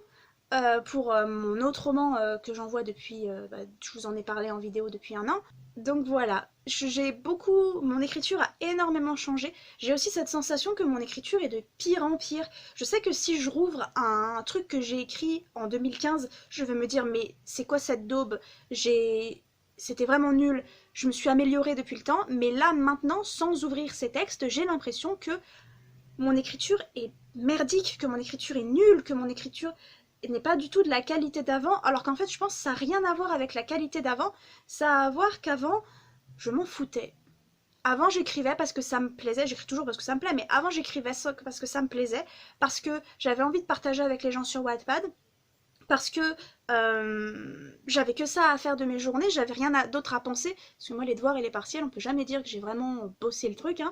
Speaker 1: pour mon autre roman que j'envoie depuis, je vous en ai parlé en vidéo depuis 1 an. Donc voilà, mon écriture a énormément changé. J'ai aussi cette sensation que mon écriture est de pire en pire. Je sais que si je rouvre un truc que j'ai écrit en 2015, je vais me dire mais c'est quoi cette daube? C'était vraiment nul, je me suis améliorée depuis le temps, mais là maintenant, sans ouvrir ces textes, j'ai l'impression que mon écriture est merdique, que mon écriture est nulle, que mon écriture n'est pas du tout de la qualité d'avant, alors qu'en fait je pense que ça n'a rien à voir avec la qualité d'avant, ça a à voir qu'avant, je m'en foutais. Avant j'écrivais parce que ça me plaisait, j'écris toujours parce que ça me plaît, mais avant j'écrivais parce que ça me plaisait, parce que j'avais envie de partager avec les gens sur Wattpad, parce que j'avais que ça à faire de mes journées, j'avais rien d'autre à penser, parce que moi les devoirs et les partiels, on peut jamais dire que j'ai vraiment bossé le truc, hein.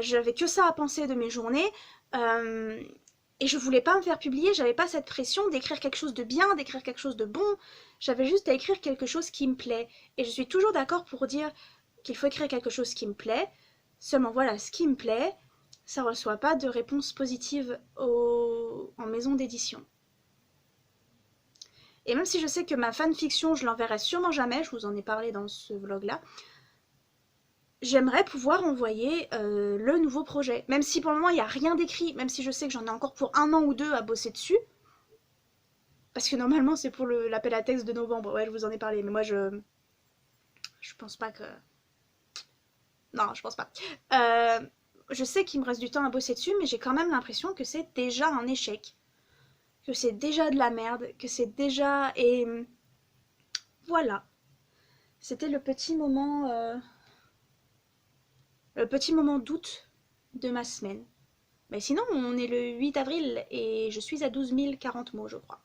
Speaker 1: J'avais que ça à penser de mes journées, et je voulais pas me faire publier, j'avais pas cette pression d'écrire quelque chose de bien, d'écrire quelque chose de bon, j'avais juste à écrire quelque chose qui me plaît, et je suis toujours d'accord pour dire qu'il faut écrire quelque chose qui me plaît, seulement voilà, ce qui me plaît, ça reçoit pas de réponse positive en maison d'édition. Et même si je sais que ma fanfiction, je l'enverrai sûrement jamais, je vous en ai parlé dans ce vlog-là, j'aimerais pouvoir envoyer le nouveau projet. Même si pour le moment, il n'y a rien d'écrit, même si je sais que j'en ai encore pour 1 an ou 2 à bosser dessus. Parce que normalement, c'est pour l'appel à texte de novembre. Ouais, je vous en ai parlé, mais moi, je pense pas que... Non, je pense pas. Je sais qu'il me reste du temps à bosser dessus, mais j'ai quand même l'impression que c'est déjà un échec. Que c'est déjà de la merde, que c'est déjà... Et voilà. C'était le petit moment d'août de ma semaine. Mais sinon, on est le 8 avril et je suis à 12 040 mots, je crois.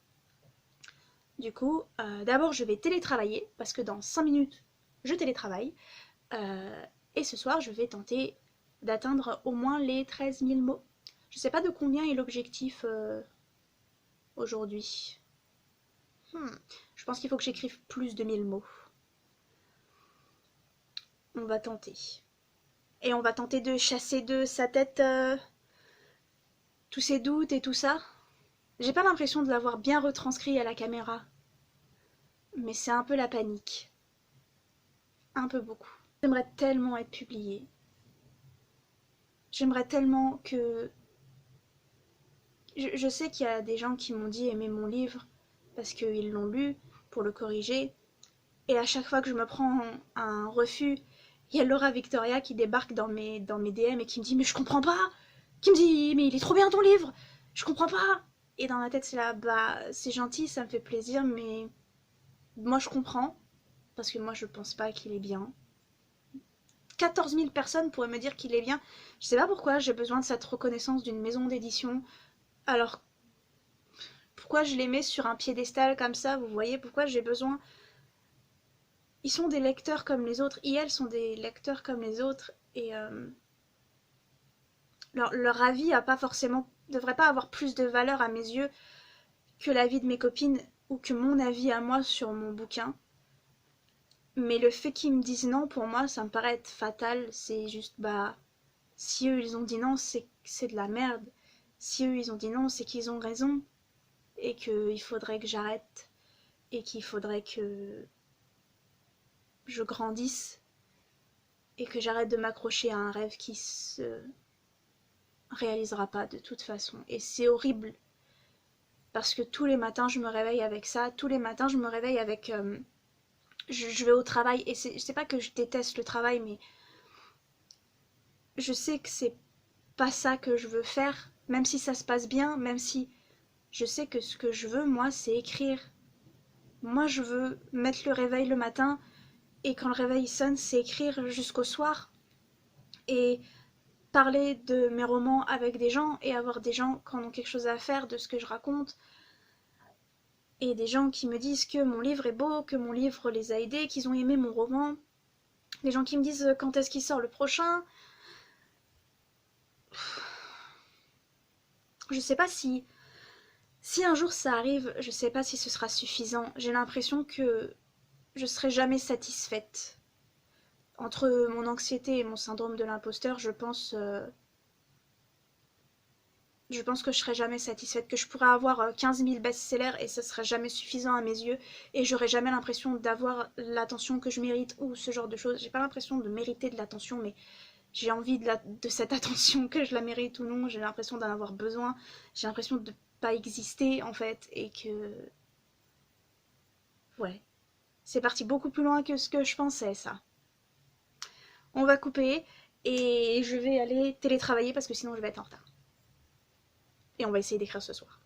Speaker 1: Du coup, d'abord, je vais télétravailler, parce que dans 5 minutes, je télétravaille. Et ce soir, je vais tenter d'atteindre au moins les 13 000 mots. Je sais pas de combien est l'objectif aujourd'hui. Je pense qu'il faut que j'écrive plus de 1000 mots. On va tenter. Et on va tenter de chasser de sa tête tous ces doutes et tout ça. J'ai pas l'impression de l'avoir bien retranscrit à la caméra. Mais c'est un peu la panique. Un peu beaucoup. J'aimerais tellement être publiée. J'aimerais tellement que... Je sais qu'il y a des gens qui m'ont dit aimer mon livre parce qu'ils l'ont lu pour le corriger. Et à chaque fois que je me prends un refus, il y a Laura Victoria qui débarque dans mes DM et qui me dit « Mais je comprends pas !» Qui me dit « Mais il est trop bien ton livre !» Je comprends pas. Et dans ma tête, c'est là, bah, c'est gentil, ça me fait plaisir, mais moi je comprends, parce que moi je pense pas qu'il est bien. 14 000 personnes pourraient me dire qu'il est bien. Je sais pas pourquoi j'ai besoin de cette reconnaissance d'une maison d'édition. Alors, pourquoi je les mets sur un piédestal comme ça, vous voyez, pourquoi j'ai besoin... Ils sont des lecteurs comme les autres, et elles sont des lecteurs comme les autres, et leur avis a pas forcément... devrait pas avoir plus de valeur à mes yeux que l'avis de mes copines ou que mon avis à moi sur mon bouquin. Mais le fait qu'ils me disent non, pour moi, ça me paraît être fatal. C'est juste, bah, si eux ils ont dit non, c'est de la merde. Si eux ils ont dit non, c'est qu'ils ont raison. Et qu'il faudrait que j'arrête. Et qu'il faudrait que je grandisse. Et que j'arrête de m'accrocher à un rêve qui se réalisera pas de toute façon. Et c'est horrible. Parce que tous les matins, je me réveille avec ça. Tous les matins, je me réveille avec... je vais au travail. Et c'est pas que je déteste le travail, mais je sais que c'est pas ça que je veux faire. Même si ça se passe bien, même si je sais que ce que je veux, moi, c'est écrire. Moi, je veux mettre le réveil le matin. Et quand le réveil sonne, c'est écrire jusqu'au soir. Et parler de mes romans avec des gens et avoir des gens qui en ont quelque chose à faire de ce que je raconte. Et des gens qui me disent que mon livre est beau, que mon livre les a aidés, qu'ils ont aimé mon roman. Des gens qui me disent quand est-ce qu'il sort le prochain. Je sais pas si un jour ça arrive, je sais pas si ce sera suffisant. J'ai l'impression que je serai jamais satisfaite. Entre mon anxiété et mon syndrome de l'imposteur, je pense que je serai jamais satisfaite, que je pourrais avoir 15 000 best-sellers et ça serait jamais suffisant à mes yeux et j'aurais jamais l'impression d'avoir l'attention que je mérite ou ce genre de choses. J'ai pas l'impression de mériter de l'attention, mais j'ai envie de cette attention, que je la mérite ou non. J'ai l'impression d'en avoir besoin. J'ai l'impression de pas exister en fait et que... Ouais. C'est parti beaucoup plus loin que ce que je pensais, ça. On va couper et je vais aller télétravailler parce que sinon je vais être en retard. Et on va essayer d'écrire ce soir.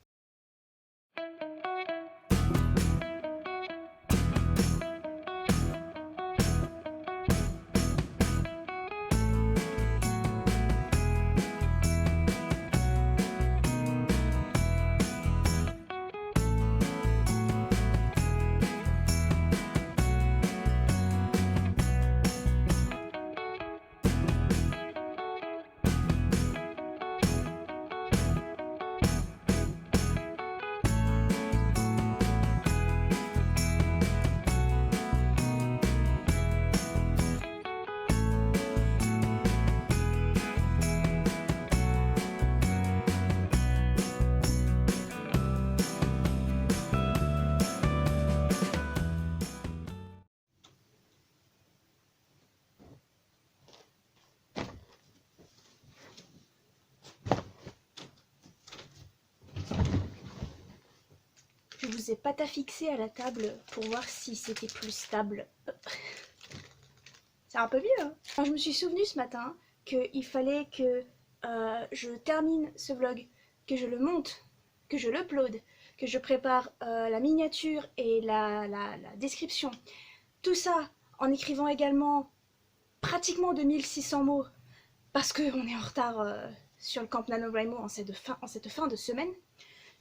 Speaker 1: Je vous ai patafixé à la table pour voir si c'était plus stable. C'est un peu vieux, hein. Alors, je me suis souvenu ce matin qu'il fallait que je termine ce vlog, que je le monte, que je l'upload, que je prépare la miniature et la description. Tout ça en écrivant également pratiquement 2600 mots parce qu'on est en retard sur le Camp NaNoWriMo en cette fin de semaine.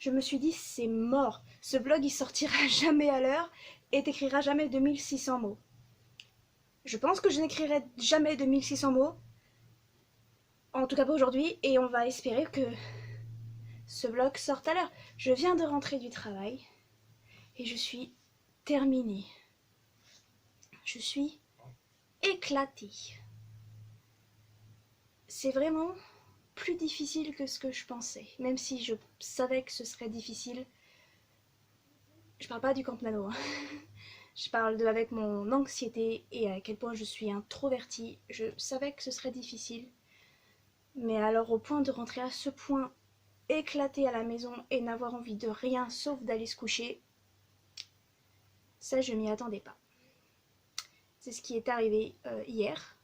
Speaker 1: Je me suis dit, c'est mort. Ce blog, il sortira jamais à l'heure et t'écriras jamais 2600 mots. Je pense que je n'écrirai jamais 2600 mots. En tout cas pas aujourd'hui. Et on va espérer que ce vlog sorte à l'heure. Je viens de rentrer du travail. Et je suis terminée. Je suis éclatée. C'est vraiment plus difficile que ce que je pensais. Même si je savais que ce serait difficile. Je parle pas du Camp Nano. Hein. Je parle avec mon anxiété et à quel point je suis introvertie. Je savais que ce serait difficile. Mais alors au point de rentrer à ce point éclatée à la maison et n'avoir envie de rien sauf d'aller se coucher, ça je m'y attendais pas. C'est ce qui est arrivé hier,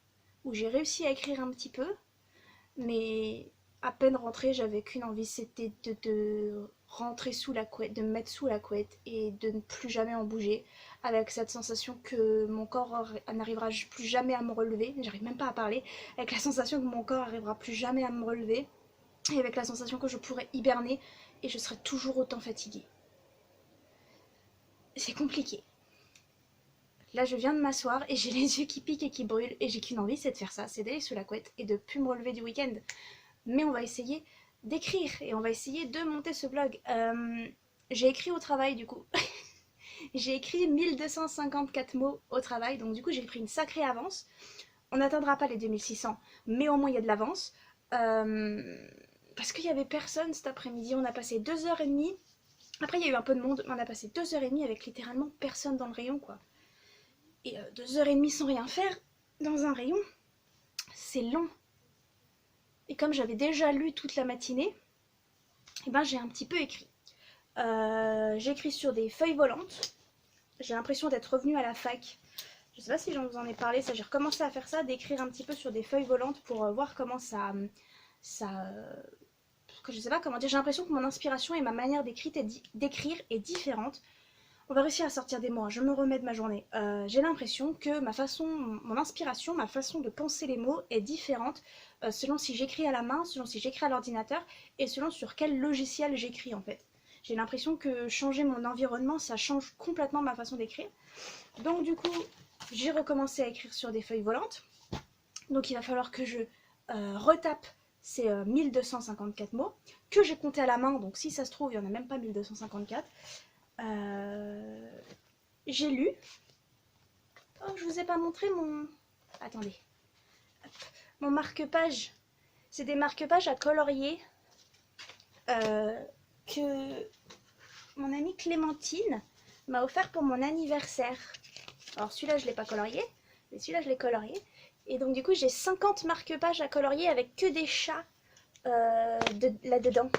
Speaker 1: où j'ai réussi à écrire un petit peu, mais à peine rentrée, j'avais qu'une envie, c'était de rentrer sous la couette, de me mettre sous la couette et de ne plus jamais en bouger, avec cette sensation que mon corps n'arrivera plus jamais à me relever, j'arrive même pas à parler, avec la sensation que mon corps n'arrivera plus jamais à me relever, et avec la sensation que je pourrais hiberner et je serai toujours autant fatiguée. C'est compliqué. Là, je viens de m'asseoir et j'ai les yeux qui piquent et qui brûlent et j'ai qu'une envie, c'est de faire ça, c'est d'aller sous la couette et de plus me relever du week-end. Mais on va essayer d'écrire et on va essayer de monter ce blog. J'ai écrit au travail du coup. J'ai écrit 1254 mots au travail, donc du coup j'ai pris une sacrée avance. On n'atteindra pas les 2600, mais au moins il y a de l'avance. Parce qu'il n'y avait personne cet après-midi, on a passé 2h30. Après il y a eu un peu de monde, mais on a passé 2h30 avec littéralement personne dans le rayon quoi. Et 2h30 sans rien faire dans un rayon, c'est long. Et comme j'avais déjà lu toute la matinée, eh ben j'ai un petit peu écrit. J'écris sur des feuilles volantes. J'ai l'impression d'être revenue à la fac. Je sais pas si j'en vous en ai parlé, ça j'ai recommencé à faire ça, d'écrire un petit peu sur des feuilles volantes pour voir comment je sais pas comment dire, j'ai l'impression que mon inspiration et ma manière d'écrire est différente. On va réussir à sortir des mots, hein. Je me remets de ma journée. J'ai l'impression que mon inspiration, ma façon de penser les mots est différente selon si j'écris à la main, selon si j'écris à l'ordinateur et selon sur quel logiciel j'écris en fait. J'ai l'impression que changer mon environnement, ça change complètement ma façon d'écrire. Donc du coup, j'ai recommencé à écrire sur des feuilles volantes. Donc il va falloir que je retape ces 1254 mots, que j'ai compté à la main, donc si ça se trouve, il n'y en a même pas 1254. J'ai lu. Oh, je vous ai pas montré mon... Attendez. Hop. Mon marque-page. C'est des marque-pages à colorier que mon amie Clémentine m'a offert pour mon anniversaire. Alors celui-là, je ne l'ai pas colorié, mais celui-là, je l'ai colorié. Et donc du coup, j'ai 50 marque-pages à colorier avec que des chats là-dedans.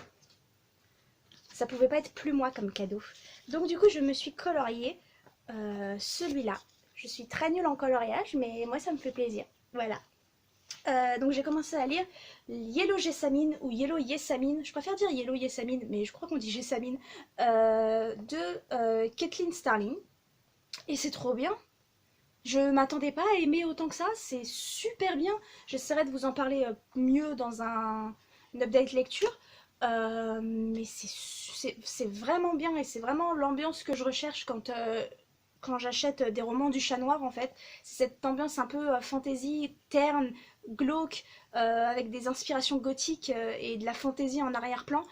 Speaker 1: Ça pouvait pas être plus moi comme cadeau. Donc du coup, je me suis colorié celui-là. Je suis très nulle en coloriage, mais moi, ça me fait plaisir. Voilà. Donc j'ai commencé à lire Yellow Jessamine ou Yellow Yesamine, je préfère dire Yellow Yesamine, mais je crois qu'on dit Jessamine, de Kathleen Starling. Et c'est trop bien. Je m'attendais pas à aimer autant que ça, c'est super bien. J'essaierai de vous en parler mieux dans une update lecture. Mais c'est vraiment bien et c'est vraiment l'ambiance que je recherche quand j'achète des romans du Chat Noir en fait. C'est cette ambiance un peu fantasy, terne, glauque, avec des inspirations gothiques et de la fantaisie en arrière-plan.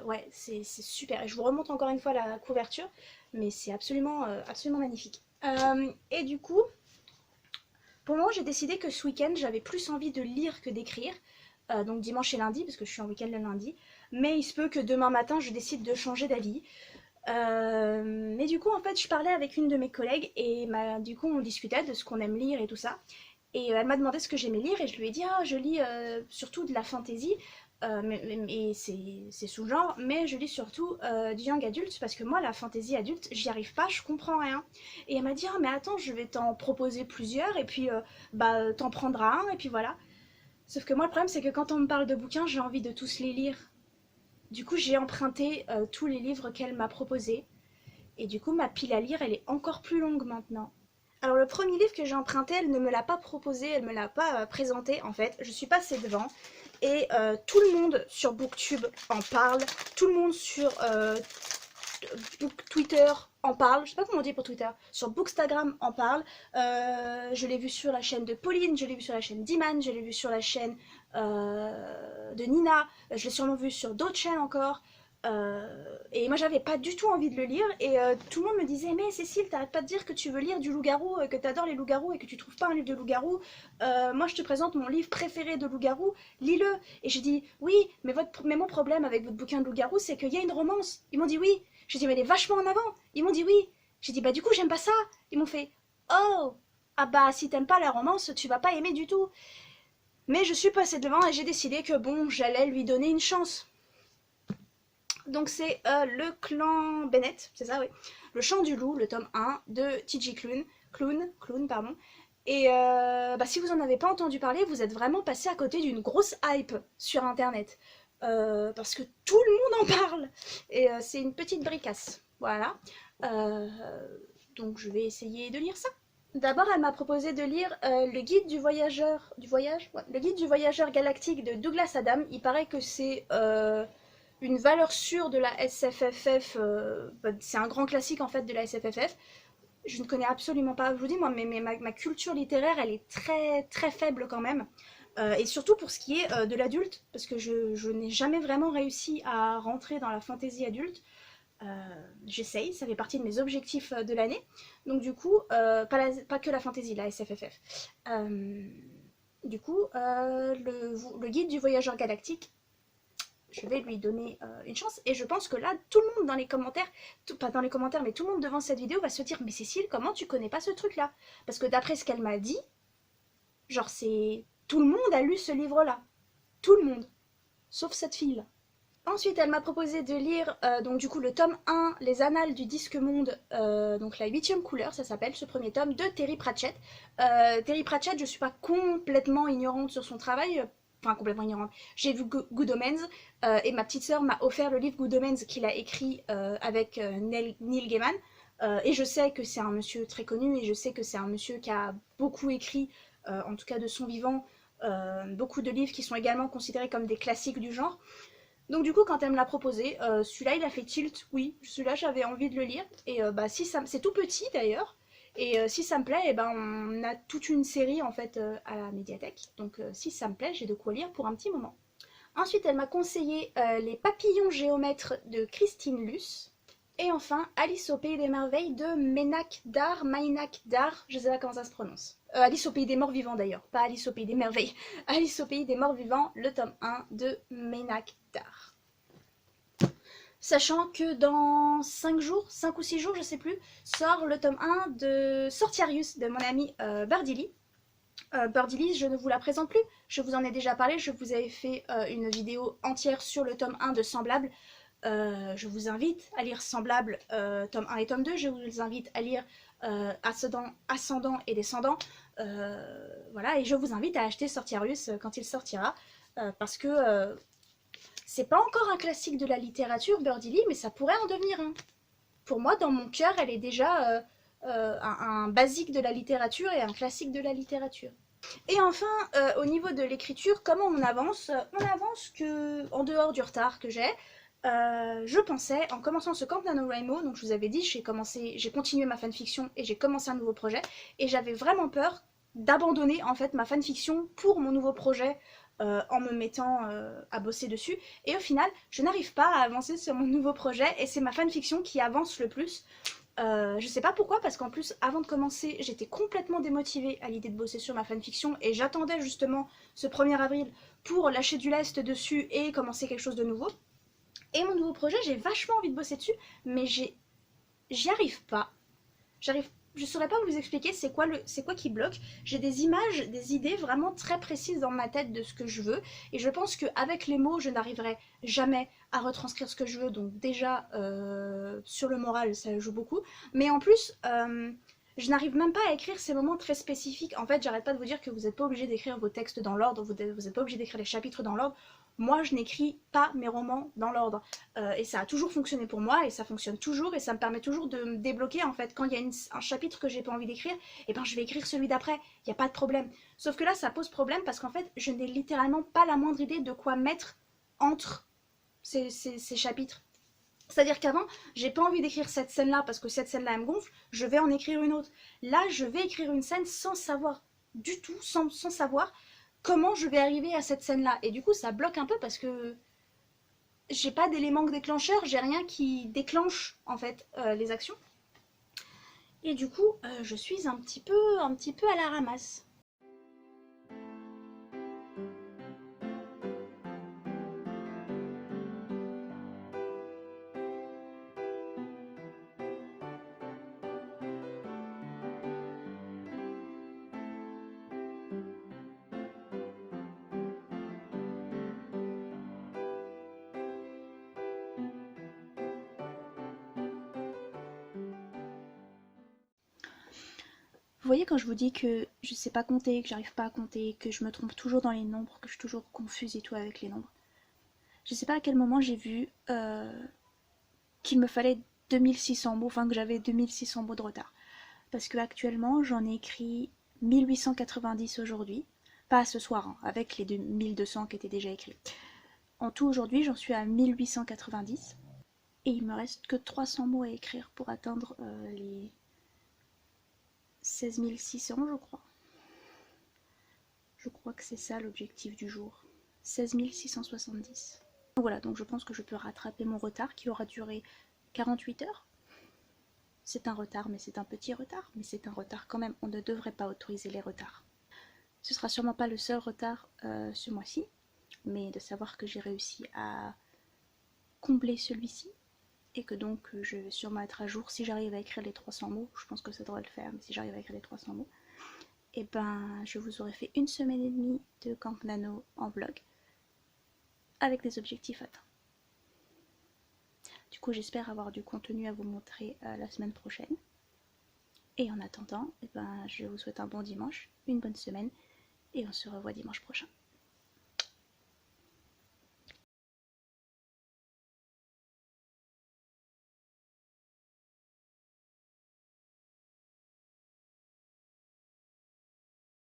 Speaker 1: Ouais, c'est super. Et je vous remonte encore une fois la couverture, mais c'est absolument magnifique. Et du coup, pour le moment, j'ai décidé que ce week-end, j'avais plus envie de lire que d'écrire. Donc dimanche et lundi, parce que je suis en week-end le lundi. Mais il se peut que demain matin, je décide de changer d'avis. Mais du coup, en fait, je parlais avec une de mes collègues et du coup, on discutait de ce qu'on aime lire et tout ça. Et elle m'a demandé ce que j'aimais lire et je lui ai dit, ah, je lis surtout de la fantasy. Et c'est sous-genre, mais je lis surtout du young adulte parce que moi, la fantasy adulte, j'y arrive pas, je comprends rien. Et elle m'a dit, ah, mais attends, je vais t'en proposer plusieurs et puis t'en prendras un et puis voilà. Sauf que moi, le problème, c'est que quand on me parle de bouquins, j'ai envie de tous les lire. Du coup, j'ai emprunté tous les livres qu'elle m'a proposés. Et du coup, ma pile à lire, elle est encore plus longue maintenant. Alors, le premier livre que j'ai emprunté, elle ne me l'a pas proposé, elle ne me l'a pas présenté, en fait. Je suis passée devant. Et tout le monde sur Booktube en parle. Tout le monde sur Twitter en parle, je sais pas comment on dit pour Twitter, sur Bookstagram en parle, je l'ai vu sur la chaîne de Pauline, je l'ai vu sur la chaîne d'Iman, je l'ai vu sur la chaîne de Nina, je l'ai sûrement vu sur d'autres chaînes encore, et moi j'avais pas du tout envie de le lire, et tout le monde me disait, mais Cécile, t'arrêtes pas de dire que tu veux lire du loup-garou, que t'adores les loups-garous et que tu trouves pas un livre de loup-garou, moi je te présente mon livre préféré de loup-garou, lis-le. Et j'ai dit, oui, mais mon problème avec votre bouquin de loup-garou, c'est qu'il y a une romance. Ils m'ont dit oui. J'ai dit, mais elle est vachement en avant. Ils m'ont dit oui. J'ai dit, bah du coup, j'aime pas ça. Ils m'ont fait, oh, ah bah si t'aimes pas la romance, tu vas pas aimer du tout. Mais je suis passée devant et j'ai décidé que bon, j'allais lui donner une chance. Donc c'est le clan Bennett, c'est ça, oui. Le Chant du Loup, le tome 1 de T.J. Klune, pardon. Et si vous en avez pas entendu parler, vous êtes vraiment passé à côté d'une grosse hype sur internet. parce que tout le monde en parle. Et c'est une petite bricasse. Voilà. Euh, donc je vais essayer de lire ça. D'abord, elle m'a proposé de lire le guide du voyageur, le guide du voyageur galactique de Douglas Adams. Il paraît que c'est une valeur sûre de la SFFF. C'est un grand classique en fait de la SFFF. Je ne connais absolument pas. Je vous dis moi, mais ma culture littéraire, elle est très très faible quand même. Et surtout pour ce qui est de l'adulte, parce que je n'ai jamais vraiment réussi à rentrer dans la fantaisie adulte. J'essaye, ça fait partie de mes objectifs de l'année. Donc du coup, pas que la fantasy, la SFFF. Du coup, le guide du voyageur galactique, je vais lui donner une chance. Et je pense que là, tout le monde dans les commentaires, pas dans les commentaires, mais tout le monde devant cette vidéo va se dire, mais Cécile, comment tu connais pas ce truc-là? Parce que d'après ce qu'elle m'a dit, genre c'est... Tout le monde a lu ce livre-là. Tout le monde. Sauf cette fille-là. Ensuite, elle m'a proposé de lire donc du coup le tome 1, Les Annales du Disque Monde, donc la 8e couleur, ça s'appelle ce premier tome, de Terry Pratchett. Terry Pratchett, je suis pas complètement ignorante sur son travail, enfin complètement ignorante. J'ai vu Good Omens et ma petite sœur m'a offert le livre Good Omens qu'il a écrit avec Neil Gaiman. Et je sais que c'est un monsieur très connu et je sais que c'est un monsieur qui a beaucoup écrit, en tout cas de son vivant, beaucoup de livres qui sont également considérés comme des classiques du genre. Donc du coup, quand elle me l'a proposé, celui-là il a fait tilt, oui, celui-là j'avais envie de le lire. Et bah si ça, c'est tout petit d'ailleurs. Et si ça me plaît, et ben on a toute une série en fait à la médiathèque. Donc si ça me plaît, j'ai de quoi lire pour un petit moment. Ensuite, elle m'a conseillé Les Papillons Géomètres de Christine Luce. Et enfin, Alice au Pays des Merveilles de Mainak Dar, je sais pas comment ça se prononce. Alice au Pays des Morts Vivants d'ailleurs, pas Alice au Pays des Merveilles. Alice au Pays des Morts Vivants, le tome 1 de Mainak Dar. Sachant que dans 5 jours, 5 ou 6 jours, je sais plus, sort le tome 1 de Sortiarius de mon ami Birdie. Birdie, je ne vous la présente plus, je vous en ai déjà parlé, je vous avais fait une vidéo entière sur le tome 1 de Semblable. Je vous invite à lire Semblable, tome 1 et tome 2. Je vous invite à lire Ascendant et Descendant. Voilà, et je vous invite à acheter Sortiarius quand il sortira. Parce que c'est pas encore un classique de la littérature, Birdie Lee, mais ça pourrait en devenir un. Pour moi, dans mon cœur, elle est déjà un basique de la littérature et un classique de la littérature. Et enfin, au niveau de l'écriture, comment on avance? On avance que, en dehors du retard que j'ai, je pensais, en commençant ce Camp NaNoWriMo, donc je vous avais dit, j'ai continué ma fanfiction et j'ai commencé un nouveau projet, et j'avais vraiment peur d'abandonner en fait ma fanfiction pour mon nouveau projet en me mettant à bosser dessus. Et au final, je n'arrive pas à avancer sur mon nouveau projet, et c'est ma fanfiction qui avance le plus. Je sais pas pourquoi, parce qu'en plus, avant de commencer, j'étais complètement démotivée à l'idée de bosser sur ma fanfiction, et j'attendais justement ce 1er avril pour lâcher du lest dessus et commencer quelque chose de nouveau. Et mon nouveau projet, j'ai vachement envie de bosser dessus, mais j'y arrive pas. Je saurais pas vous expliquer c'est quoi qui bloque. J'ai des images, des idées vraiment très précises dans ma tête de ce que je veux, et je pense qu'avec les mots, je n'arriverai jamais à retranscrire ce que je veux. Donc déjà, sur le moral, ça joue beaucoup. Mais en plus, je n'arrive même pas à écrire ces moments très spécifiques. En fait, j'arrête pas de vous dire que vous n'êtes pas obligé d'écrire vos textes dans l'ordre, vous n'êtes pas obligé d'écrire les chapitres dans l'ordre. Moi, je n'écris pas mes romans dans l'ordre. Et ça a toujours fonctionné pour moi, et ça fonctionne toujours, et ça me permet toujours de me débloquer, en fait. Quand il y a un chapitre que j'ai pas envie d'écrire, et ben je vais écrire celui d'après, il n'y a pas de problème. Sauf que là, ça pose problème parce qu'en fait, je n'ai littéralement pas la moindre idée de quoi mettre entre ces chapitres. C'est-à-dire qu'avant, j'ai pas envie d'écrire cette scène-là parce que cette scène-là, elle me gonfle, je vais en écrire une autre. Là, je vais écrire une scène sans savoir du tout, sans savoir comment je vais arriver à cette scène-là. Et du coup, ça bloque un peu parce que j'ai pas d'élément déclencheur, j'ai rien qui déclenche en fait les actions. Et du coup, je suis un petit peu à la ramasse. Vous voyez quand je vous dis que je sais pas compter, que j'arrive pas à compter, que je me trompe toujours dans les nombres, que je suis toujours confuse et tout avec les nombres. Je sais pas à quel moment j'ai vu qu'il me fallait 2600 mots, enfin que j'avais 2600 mots de retard. Parce que actuellement j'en ai écrit 1890 aujourd'hui. Pas ce soir, hein, avec les 1200 qui étaient déjà écrits. En tout aujourd'hui j'en suis à 1890. Et il me reste que 300 mots à écrire pour atteindre les 16 600 je crois. Je crois que c'est ça l'objectif du jour. 16 670. Donc voilà, donc je pense que je peux rattraper mon retard qui aura duré 48 heures. C'est un retard, mais c'est un petit retard, mais c'est un retard quand même. On ne devrait pas autoriser les retards. Ce sera sûrement pas le seul retard ce mois-ci, mais de savoir que j'ai réussi à combler celui-ci et que donc je vais sûrement être à jour si j'arrive à écrire les 300 mots. Je pense que ça devrait le faire, mais si j'arrive à écrire les 300 mots, et ben je vous aurais fait une semaine et demie de Camp Nano en vlog avec des objectifs atteints. Du coup, j'espère avoir du contenu à vous montrer la semaine prochaine. Et en attendant, je vous souhaite un bon dimanche, une bonne semaine, et on se revoit dimanche prochain.